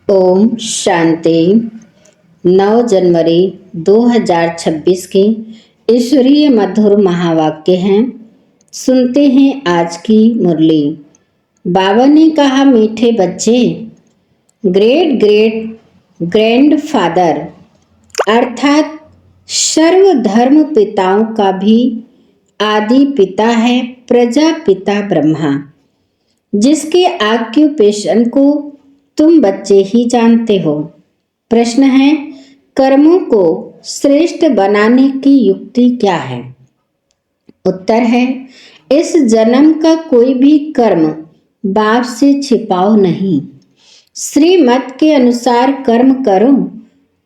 ओम शांति। 9 जनवरी 2026 की ईश्वरीय मधुर महावाक्य हैं। सुनते हैं आज की मुरली। बाबा ने कहा, मीठे बच्चे, ग्रेट ग्रेट ग्रैंडफादर अर्थात सर्व धर्म पिताओं का भी आदि पिता है प्रजापिता ब्रह्मा, जिसके ऑक्यूपेशन को तुम बच्चे ही जानते हो। प्रश्न है, कर्मों को श्रेष्ठ बनाने की युक्ति क्या है? उत्तर है, इस जन्म का कोई भी कर्म बाप से छिपाओ नहीं। श्रीमत के अनुसार कर्म करो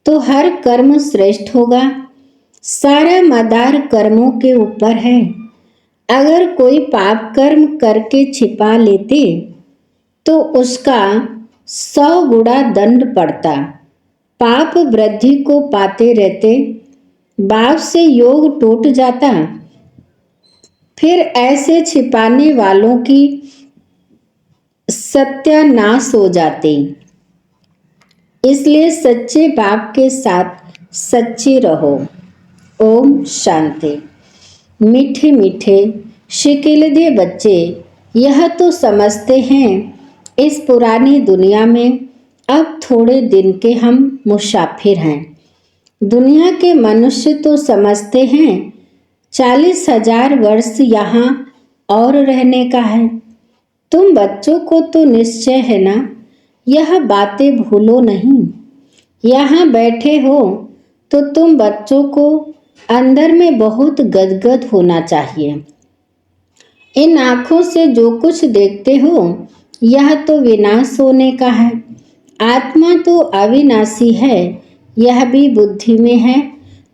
तो हर कर्म श्रेष्ठ होगा। सारा मदार कर्मों के ऊपर है। अगर कोई पाप कर्म करके छिपा लेते तो उसका 100 गुना दंड पड़ता। पाप वृद्धि को पाते रहते, बाप से योग टूट जाता। फिर ऐसे छिपाने वालों की सत्यानाश हो जाती। इसलिए सच्चे बाप के साथ सच्चे रहो। ओम शांति। मीठे मीठे शिकिलदे बच्चे, यह तो समझते हैं इस पुरानी दुनिया में अब थोड़े दिन के हम मुसाफिर हैं। दुनिया के मनुष्य तो समझते हैं 40,000 वर्ष यहाँ और रहने का है। तुम बच्चों को तो निश्चय है ना, यह बातें भूलो नहीं। यहाँ बैठे हो तो तुम बच्चों को अंदर में बहुत गदगद होना चाहिए। इन आँखों से जो कुछ देखते हो यह तो विनाश होने का है। आत्मा तो अविनाशी है, यह भी बुद्धि में है।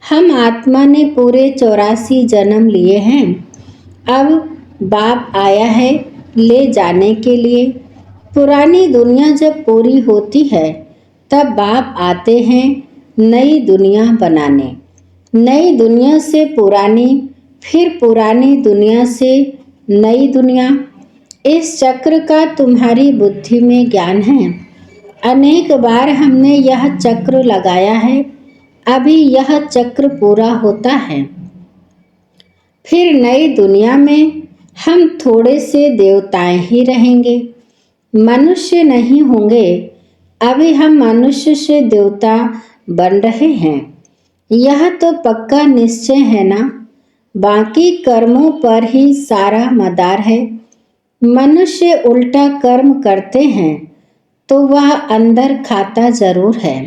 हम आत्मा ने पूरे 84 जन्म लिए हैं। अब बाप आया है ले जाने के लिए। पुरानी दुनिया जब पूरी होती है तब बाप आते हैं नई दुनिया बनाने। नई दुनिया से पुरानी, फिर पुरानी दुनिया से नई दुनिया। इस चक्र का तुम्हारी बुद्धि में ज्ञान है। अनेक बार हमने यह चक्र लगाया है। अभी यह चक्र पूरा होता है। फिर नई दुनिया में हम थोड़े से देवताएं ही रहेंगे, मनुष्य नहीं होंगे। अभी हम मनुष्य से देवता बन रहे हैं। यह तो पक्का निश्चय है ना। बाकी कर्मों पर ही सारा मदार है। मनुष्य उल्टा कर्म करते हैं तो वह अंदर खाता जरूर है।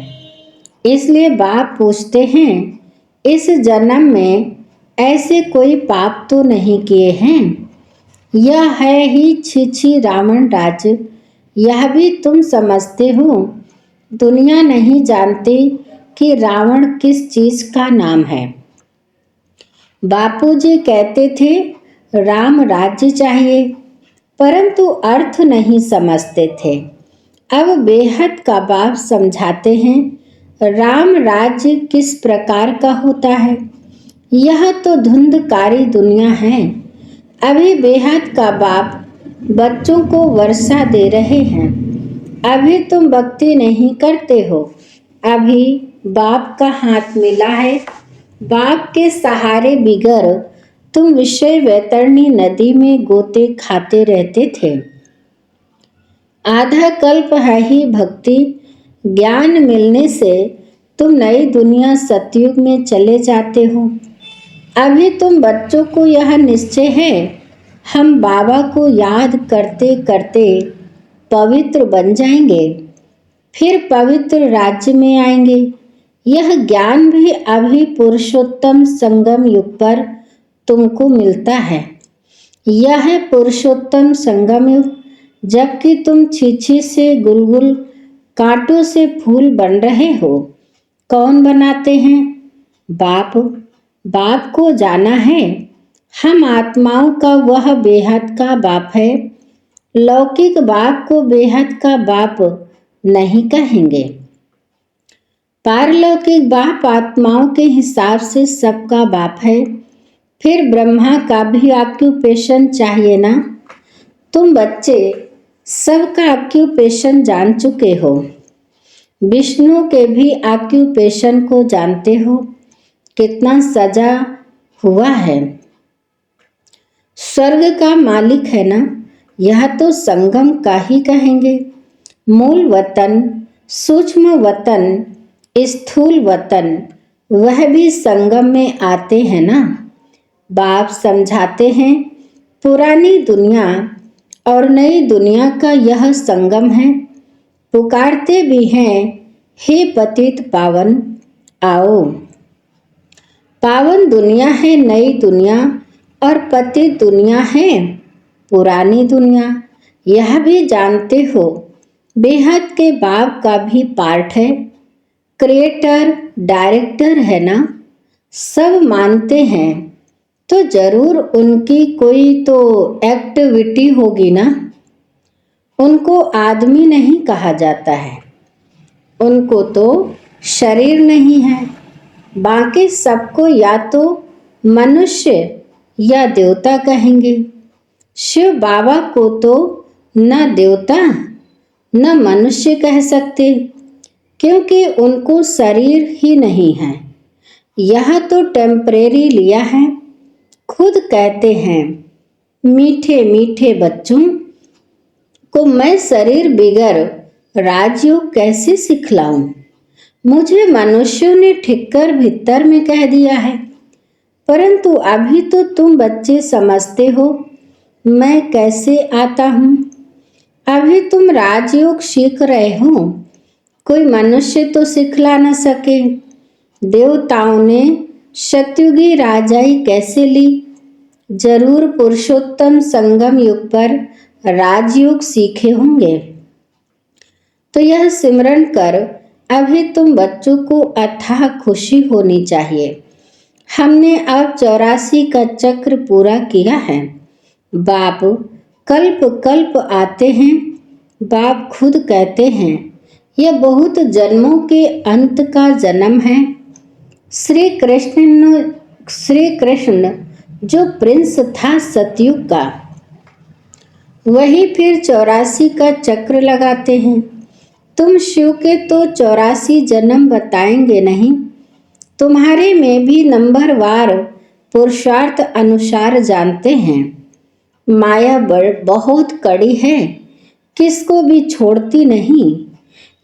इसलिए बाप पूछते हैं, इस जन्म में ऐसे कोई पाप तो नहीं किए हैं? यह है ही छी रावण राज्य। यह भी तुम समझते हो। दुनिया नहीं जानती कि रावण किस चीज का नाम है। बापूजी कहते थे राम राज्य चाहिए, परंतु अर्थ नहीं समझते थे। अब बेहद का बाप समझाते हैं राम राज्य किस प्रकार का होता है। यह तो धुंधकारी दुनिया है। अभी बेहद का बाप बच्चों को वर्षा दे रहे हैं। अभी तुम भक्ति नहीं करते हो। अभी बाप का हाथ मिला है। बाप के सहारे बिगर तुम विषय वैतरणी नदी में गोते खाते रहते थे। आधा कल्प है ही भक्ति ज्ञान मिलने से तुम नई दुनिया सतयुग में चले जाते हो। अभी तुम बच्चों को यह निश्चय है हम बाबा को याद करते करते पवित्र बन जाएंगे, फिर पवित्र राज्य में आएंगे। यह ज्ञान भी अभी पुरुषोत्तम संगम युग पर तुमको मिलता है। यह है पुरुषोत्तम संगम युग, जबकि तुम छीछी से गुलगुल, कांटों से फूल बन रहे हो। कौन बनाते हैं? बाप। बाप को जाना है। हम आत्माओं का वह बेहद का बाप है। लौकिक बाप को बेहद का बाप नहीं कहेंगे। पारलौकिक बाप आत्माओं के हिसाब से सबका बाप है। फिर ब्रह्मा का भी ऑक्यूपेशन चाहिए ना। तुम बच्चे सबका ऑक्यूपेशन जान चुके हो। विष्णु के भी ऑक्यूपेशन को जानते हो, कितना सजा हुआ है। स्वर्ग का मालिक है ना, यह तो संगम का ही कहेंगे। मूल वतन, सूक्ष्म वतन, स्थूल वतन, वह भी संगम में आते हैं ना। बाप समझाते हैं पुरानी दुनिया और नई दुनिया का यह संगम है। पुकारते भी हैं, हे पतित पावन आओ। पावन दुनिया है नई दुनिया और पतित दुनिया है पुरानी दुनिया। यह भी जानते हो बेहद के बाप का भी पार्ट है। क्रिएटर डायरेक्टर है ना, सब मानते हैं तो जरूर उनकी कोई तो एक्टिविटी होगी ना। उनको आदमी नहीं कहा जाता है, उनको तो शरीर नहीं है। बाकी सबको या तो मनुष्य या देवता कहेंगे। शिव बाबा को तो न देवता न मनुष्य कह सकते, क्योंकि उनको शरीर ही नहीं है। यह तो टेम्परेरी लिया है। खुद कहते हैं, मीठे मीठे बच्चों को मैं शरीर बिगर राजयोग कैसे सिखलाऊं। मुझे मनुष्यों ने ठिक्कर भीतर में कह दिया है, परंतु अभी तो तुम बच्चे समझते हो मैं कैसे आता हूँ। अभी तुम राजयोग सीख रहे हो, कोई मनुष्य तो सिखला न सके। देवताओं ने सतयुगी राजाई कैसे ली, जरूर पुरुषोत्तम संगम युग पर राजयोग सीखे होंगे। तो यह सिमरन कर अभी तुम बच्चों को अथाह खुशी होनी चाहिए। हमने अब 84 का चक्र पूरा किया है। बाप कल्प कल्प आते हैं। बाप खुद कहते हैं, यह बहुत जन्मों के अंत का जन्म है। श्री कृष्ण जो प्रिंस था सतयुग का, वही फिर 84 का चक्र लगाते हैं। तुम शिव के तो 84 जन्म बताएंगे नहीं, तुम्हारे में भी नंबरवार पुरुषार्थ अनुसार जानते हैं। माया बहुत कड़ी है, किसको भी छोड़ती नहीं।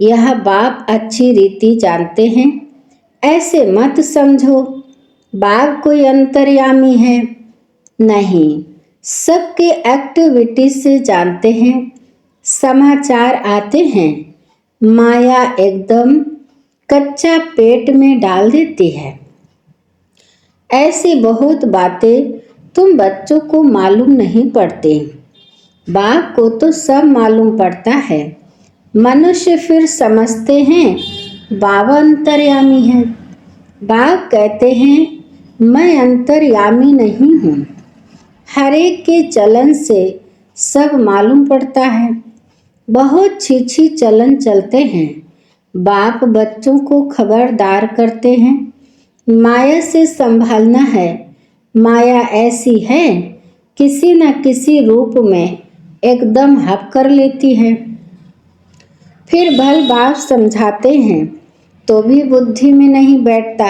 यह बाप अच्छी रीति जानते हैं। ऐसे मत समझो बाप कोई अंतर्यामी है, नहीं, सबके एक्टिविटी से जानते हैं। समाचार आते हैं, माया एकदम कच्चा पेट में डाल देती है। ऐसी बहुत बातें तुम बच्चों को मालूम नहीं पड़ती, बाप को तो सब मालूम पड़ता है। मनुष्य फिर समझते हैं बाबा अंतर्यामी है। बाप कहते हैं मैं अंतर्यामी नहीं हूँ। हर एक के चलन से सब मालूम पड़ता है। बहुत छी चलन चलते हैं। बाप बच्चों को खबरदार करते हैं, माया से संभालना है। माया ऐसी है, किसी न किसी रूप में एकदम हप कर लेती है। फिर भल बाप समझाते हैं तो भी बुद्धि में नहीं बैठता।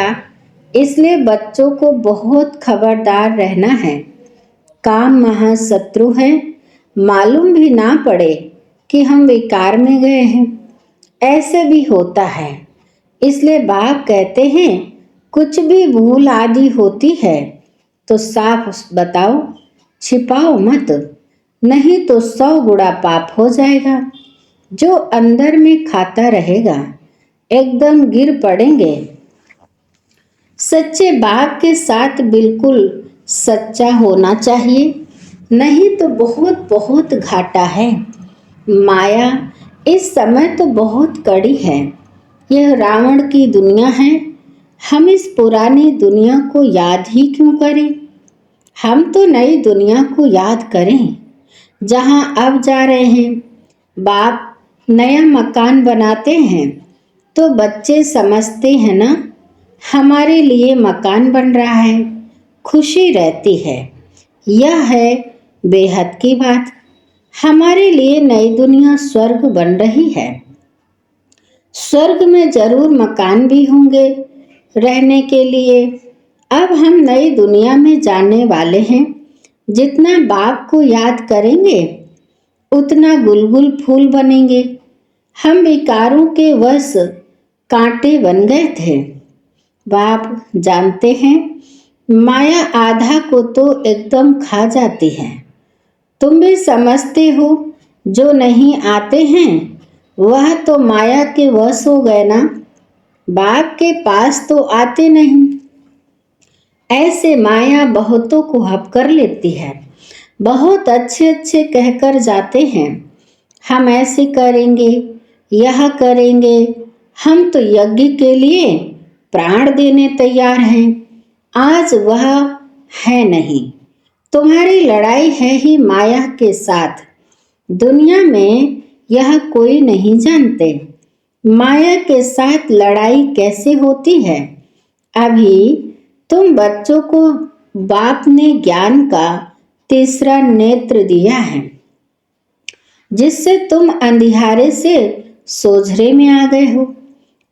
इसलिए बच्चों को बहुत खबरदार रहना है। काम महाशत्रु है, मालूम भी ना पड़े कि हम विकार में गए हैं। ऐसे भी होता है। इसलिए बाप कहते हैं कुछ भी भूल आदि होती है तो साफ बताओ, छिपाओ मत, नहीं तो 100 गुना पाप हो जाएगा। जो अंदर में खाता रहेगा एकदम गिर पड़ेंगे। सच्चे बाप के साथ बिल्कुल सच्चा होना चाहिए, नहीं तो बहुत बहुत घाटा है। माया इस समय तो बहुत कड़ी है। यह रावण की दुनिया है। हम इस पुरानी दुनिया को याद ही क्यों करें। हम तो नई दुनिया को याद करें जहां अब जा रहे हैं। बाप नया मकान बनाते हैं तो बच्चे समझते हैं ना, हमारे लिए मकान बन रहा है, खुशी रहती है। यह है बेहद की बात। हमारे लिए नई दुनिया स्वर्ग बन रही है। स्वर्ग में जरूर मकान भी होंगे रहने के लिए। अब हम नई दुनिया में जाने वाले हैं। जितना बाप को याद करेंगे उतना गुलगुल फूल बनेंगे। हम विकारों के वश कांटे बन गए थे। बाप जानते हैं माया आधा को तो एकदम खा जाती है। तुम भी समझते हो जो नहीं आते हैं वह तो माया के वश हो गए ना। बाप के पास तो आते नहीं। ऐसे माया बहुतों को हप कर लेती है। बहुत अच्छे अच्छे कहकर जाते हैं हम ऐसे करेंगे यह करेंगे। हम तो यज्ञ के लिए प्राण देने तैयार हैं। आज वह है नहीं। तुम्हारी लड़ाई है ही माया के साथ। दुनिया में यह कोई नहीं जानते माया के साथ लड़ाई कैसे होती है। अभी तुम बच्चों को बाप ने ज्ञान का तीसरा नेत्र दिया है जिससे तुम अंधियारे से सोझरे में आ गए हो।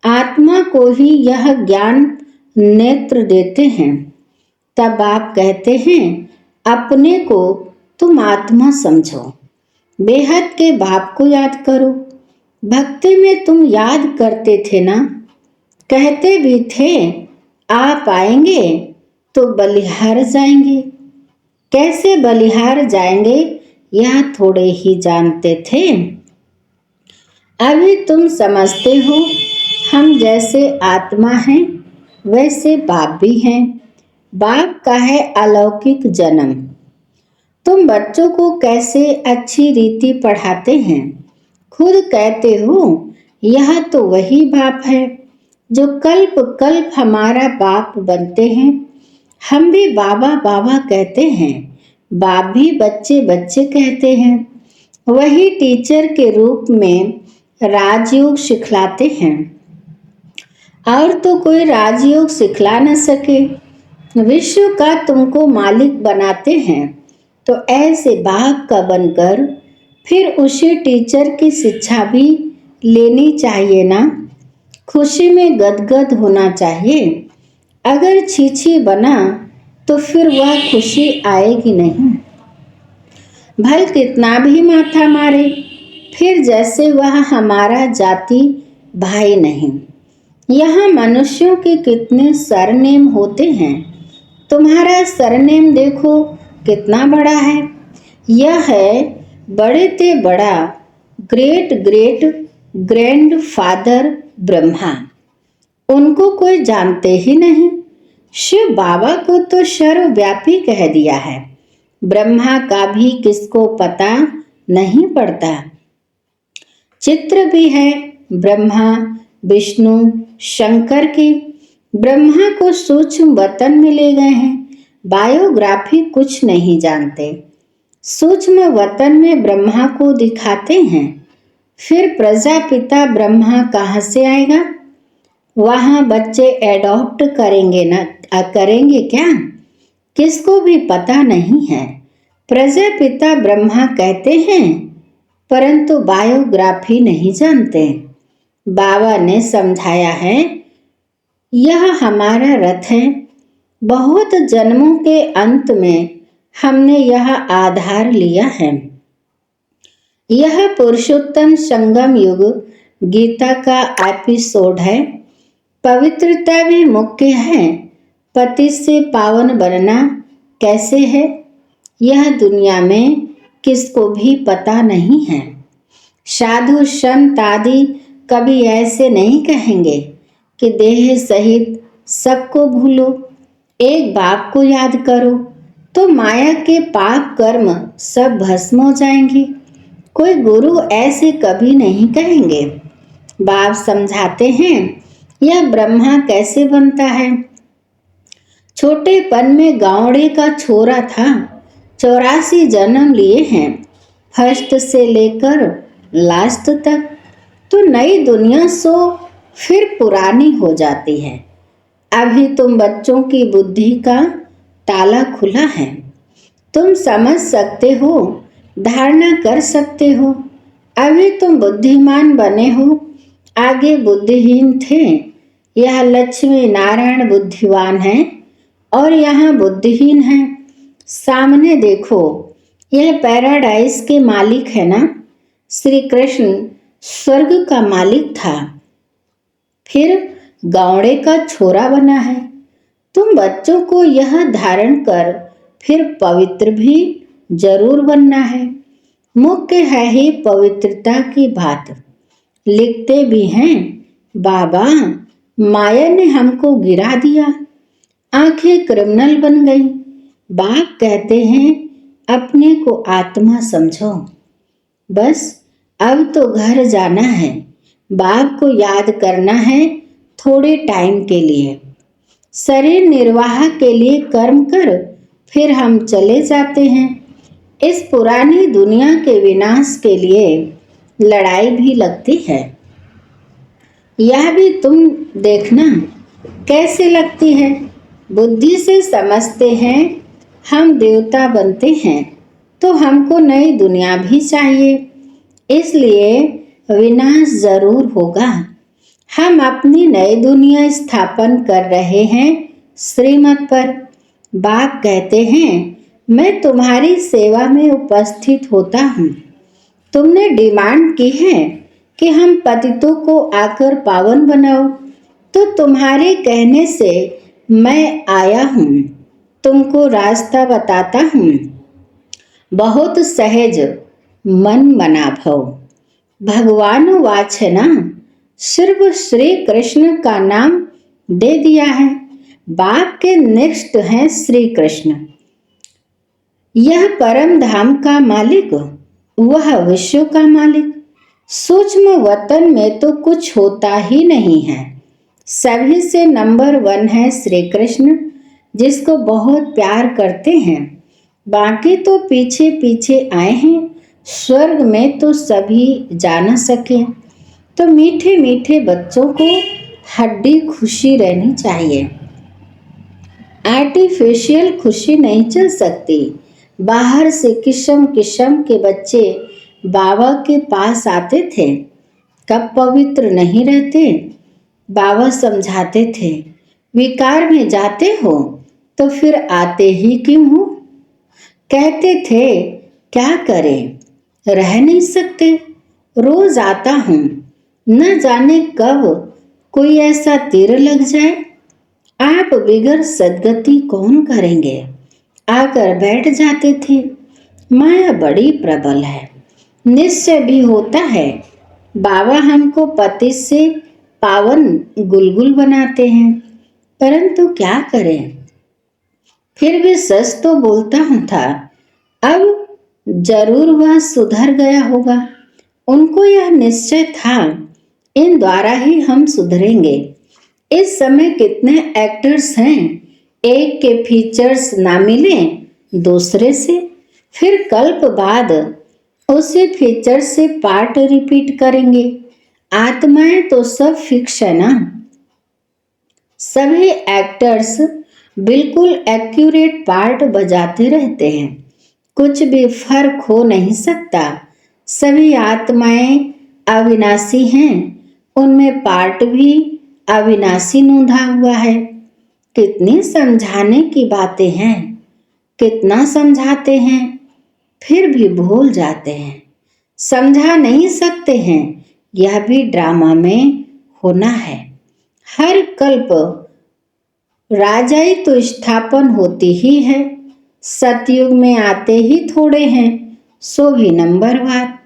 आत्मा को ही यह ज्ञान नेत्र देते हैं। तब आप कहते हैं अपने को तुम आत्मा समझो। बेहद के बाप को याद करो। भक्ति में तुम याद करते थे ना। कहते भी थे आप आएंगे तो बलिहार जाएंगे। कैसे बलिहार जाएंगे यह थोड़े ही जानते थे। अभी तुम समझते हो हम जैसे आत्मा हैं वैसे बाप भी हैं। बाप का है अलौकिक जन्म। तुम बच्चों को कैसे अच्छी रीति पढ़ाते हैं। खुद कहते हो यह तो वही बाप है जो कल्प कल्प हमारा बाप बनते हैं। हम भी बाबा बाबा कहते हैं। बाप भी बच्चे बच्चे कहते हैं। वही टीचर के रूप में राजयोग सिखलाते हैं। और तो कोई राजयोग सिखला न सके। विश्व का तुमको मालिक बनाते हैं तो ऐसे बाप का बनकर फिर उसी टीचर की शिक्षा भी लेनी चाहिए ना। खुशी में गदगद होना चाहिए। अगर छीछी बना तो फिर वह खुशी आएगी नहीं। भल कितना भी माथा मारे फिर जैसे वह हमारा जाति भाई नहीं। यहाँ मनुष्यों के कितने सरनेम होते हैं। तुम्हारा सरनेम देखो कितना बड़ा है। यह है बड़े ते बड़ा great great grand father Brahma. उनको कोई जानते ही नहीं। शिव बाबा को तो सर्वव्यापी कह दिया है। ब्रह्मा का भी किसको पता नहीं पड़ता। चित्र भी है ब्रह्मा विष्णु शंकर की। ब्रह्मा को सूक्ष्म वतन में ले गए हैं। बायोग्राफी कुछ नहीं जानते। सूक्ष्म वतन में ब्रह्मा को दिखाते हैं। फिर प्रजापिता ब्रह्मा कहाँ से आएगा। वहाँ बच्चे एडॉप्ट करेंगे न करेंगे क्या किसको भी पता नहीं है। प्रजापिता ब्रह्मा कहते हैं परंतु बायोग्राफी नहीं जानते। बाबा ने समझाया है यह हमारा रथ है। बहुत जन्मों के अंत में हमने यह आधार लिया है। यह पुरुषोत्तम संगम युग गीता का एपिसोड है। पवित्रता भी मुख्य है। पति से पावन बनना कैसे है यह दुनिया में किसको भी पता नहीं है। साधु संत आदि कभी ऐसे नहीं कहेंगे कि देह सहित सबको भूलो। एक बाप को याद करो तो माया के पाप कर्म सब भस्म हो जाएंगे। कोई गुरु ऐसे कभी नहीं कहेंगे। बाप समझाते हैं यह ब्रह्मा कैसे बनता है। छोटेपन में गावड़े का छोरा था। 84 जन्म लिए हैं फर्स्ट से लेकर लास्ट तक। तो नई दुनिया सो फिर पुरानी हो जाती है। अभी तुम बच्चों की बुद्धि का ताला खुला है। तुम समझ सकते हो धारणा कर सकते हो। अभी तुम बुद्धिमान बने हो। आगे बुद्धिहीन थे। यह लक्ष्मी नारायण बुद्धिवान हैं और यहाँ बुद्धिहीन हैं। सामने देखो, यह पैराडाइज के मालिक है ना। श्री कृष्ण स्वर्ग का मालिक था, फिर गावड़े का छोरा बना है। तुम बच्चों को यह धारण कर फिर पवित्र भी जरूर बनना है। मुख्य है ही पवित्रता की बात। लिखते भी हैं, बाबा माया ने हमको गिरा दिया, आंखें क्रिमिनल बन गई। बाप कहते हैं अपने को आत्मा समझो। बस अब तो घर जाना है, बाप को याद करना है थोड़े टाइम के लिए। शरीर निर्वाह के लिए कर्म कर फिर हम चले जाते हैं। इस पुरानी दुनिया के विनाश के लिए लड़ाई भी लगती है। यह भी तुम देखना कैसे लगती है। बुद्धि से समझते हैं हम देवता बनते हैं तो हमको नई दुनिया भी चाहिए, इसलिए विनाश जरूर होगा। हम अपनी नई दुनिया स्थापन कर रहे हैं श्रीमत पर। बाप कहते हैं मैं तुम्हारी सेवा में उपस्थित होता हूँ। तुमने डिमांड की है कि हम पतितों को आकर पावन बनाओ, तो तुम्हारे कहने से मैं आया हूँ, तुमको रास्ता बताता हूँ। बहुत सहज मन मना भव। भगवान वाच है ना, सिर्फ श्री कृष्ण का नाम दे दिया है। बाप के नेक्स्ट हैं श्री कृष्ण। यह परम धाम का मालिक, वह विश्व का मालिक। सूक्ष्म वतन में तो कुछ होता ही नहीं है। सभी से नंबर 1 है श्री कृष्ण, जिसको बहुत प्यार करते हैं। बाकी तो पीछे पीछे आए हैं। स्वर्ग में तो सभी जा न सके, तो मीठे मीठे बच्चों को हड्डी खुशी रहनी चाहिए। आर्टिफिशियल खुशी नहीं चल सकती। बाहर से किस्म किस्म के बच्चे बाबा के पास आते थे, कब पवित्र नहीं रहते। बाबा समझाते थे विकार में जाते हो तो फिर आते ही क्यों हो। कहते थे क्या करें, रह नहीं सकते, रोज आता हूँ, न जाने कब कोई ऐसा तीर लग जाए। आप बिगर सदगति कौन करेंगे, आकर बैठ जाते थे। माया बड़ी प्रबल है। निश्चय भी होता है बाबा हमको पति से पावन गुलगुल बनाते हैं, परंतु क्या करें, फिर भी सच तो बोलता हूँ था। अब जरूर वह सुधर गया होगा। उनको यह निश्चय था इन द्वारा ही हम सुधरेंगे। इस समय कितने एक्टर्स हैं, एक के फीचर्स ना मिले दूसरे से, फिर कल्प बाद उसी फीचर से पार्ट रिपीट करेंगे। आत्माएं तो सब फिक्स है ना। सभी एक्टर्स बिल्कुल एक्यूरेट पार्ट बजाते रहते हैं, कुछ भी फर्क हो नहीं सकता। सभी आत्माएं अविनाशी हैं, उनमें पार्ट भी अविनाशी नोंधा हुआ है। कितनी समझाने की बातें हैं, कितना समझाते हैं, फिर भी भूल जाते हैं, समझा नहीं सकते हैं। यह भी ड्रामा में होना है। हर कल्प राजाई तो स्थापन होती ही है। सतयुग में आते ही थोड़े हैं, सो भी नंबरवार।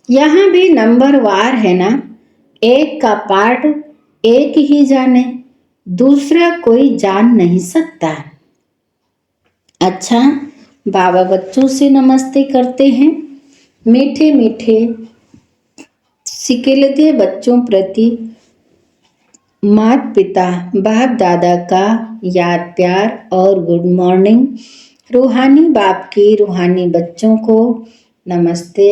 यहाँ भी नंबरवार है ना। एक का पार्ट एक ही जाने, दूसरा कोई जान नहीं सकता। अच्छा, बाबा बच्चों से नमस्ते करते हैं। मीठे मीठे सिकेलते बच्चों प्रति माता पिता बाप दादा का याद प्यार और गुड मॉर्निंग। रूहानी बाप की रूहानी बच्चों को नमस्ते।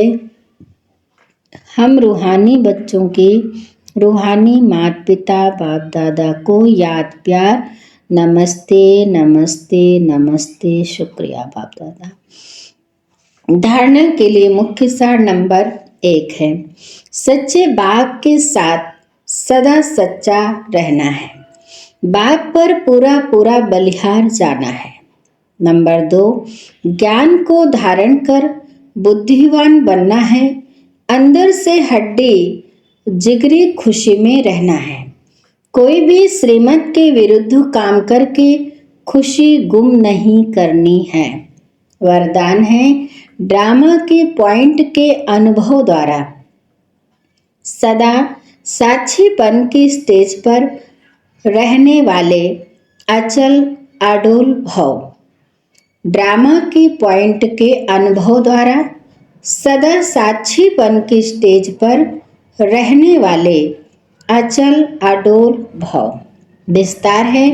हम रूहानी बच्चों की रूहानी माता पिता बाप दादा को याद प्यार नमस्ते नमस्ते नमस्ते। शुक्रिया बाप दादा। धारणा के लिए मुख्य सार नंबर 1 है, सच्चे बाप के साथ सदा सच्चा रहना है। बात पर पूरा पूरा बलिहार जाना है। नंबर 2, ज्ञान को धारण कर बुद्धिवान बनना है। अंदर से हड्डी जिगरी खुशी में रहना है। कोई भी श्रीमत के विरुद्ध काम करके खुशी गुम नहीं करनी है। वरदान है, ड्रामा के पॉइंट के अनुभव द्वारा सदा साक्षीपन की स्टेज पर रहने वाले अचल अडोल भव। ड्रामा के पॉइंट के अनुभव द्वारा सदा साक्षीपन की स्टेज पर रहने वाले अचल अडोल भव। विस्तार है,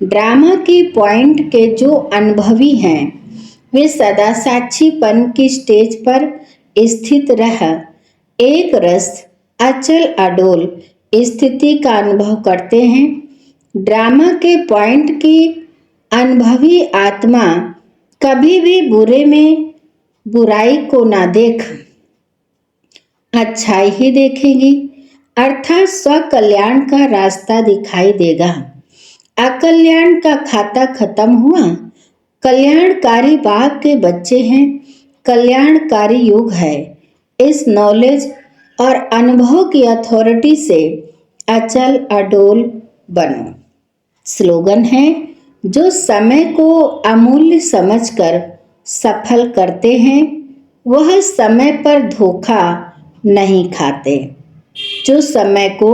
ड्रामा के पॉइंट के जो अनुभवी हैं वे सदा साक्षीपन की स्टेज पर स्थित रह एक रस अचल अडोल स्थिति का अनुभव करते हैं। ड्रामा के पॉइंट की अनुभवी आत्मा कभी भी बुरे में बुराई को ना देख अच्छाई ही देखेगी, अर्थात स्वकल्याण का रास्ता दिखाई देगा। अकल्याण का खाता खत्म हुआ। कल्याणकारी बाप के बच्चे हैं। कल्याणकारी युग है। इस नॉलेज और अनुभव की अथॉरिटी से अचल अडोल बनो। स्लोगन है, जो समय को अमूल्य समझकर सफल करते हैं वह समय पर धोखा नहीं खाते। जो समय को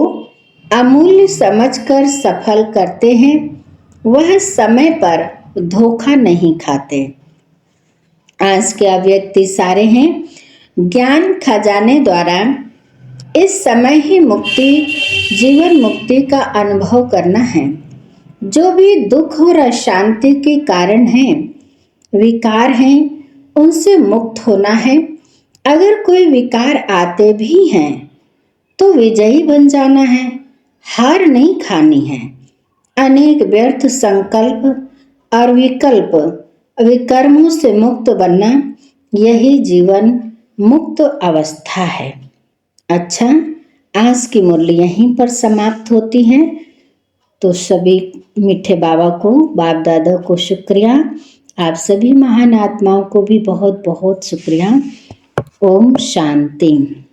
अमूल्य समझकर सफल करते हैं वह समय पर धोखा नहीं खाते। आज के अव्यक्ति सारे हैं, ज्ञान खजाने द्वारा इस समय ही मुक्ति जीवन मुक्ति का अनुभव करना है। जो भी दुख और अशांति के कारण हैं, विकार हैं, उनसे मुक्त होना है। अगर कोई विकार आते भी हैं तो विजयी बन जाना है, हार नहीं खानी है। अनेक व्यर्थ संकल्प और विकल्प विकर्मों से मुक्त बनना, यही जीवन मुक्त अवस्था है। अच्छा, आज की मुरली यहीं पर समाप्त होती है। तो सभी मीठे बाबा को, बाप दादा को शुक्रिया। आप सभी महान आत्माओं को भी बहुत बहुत शुक्रिया। ओम शांति।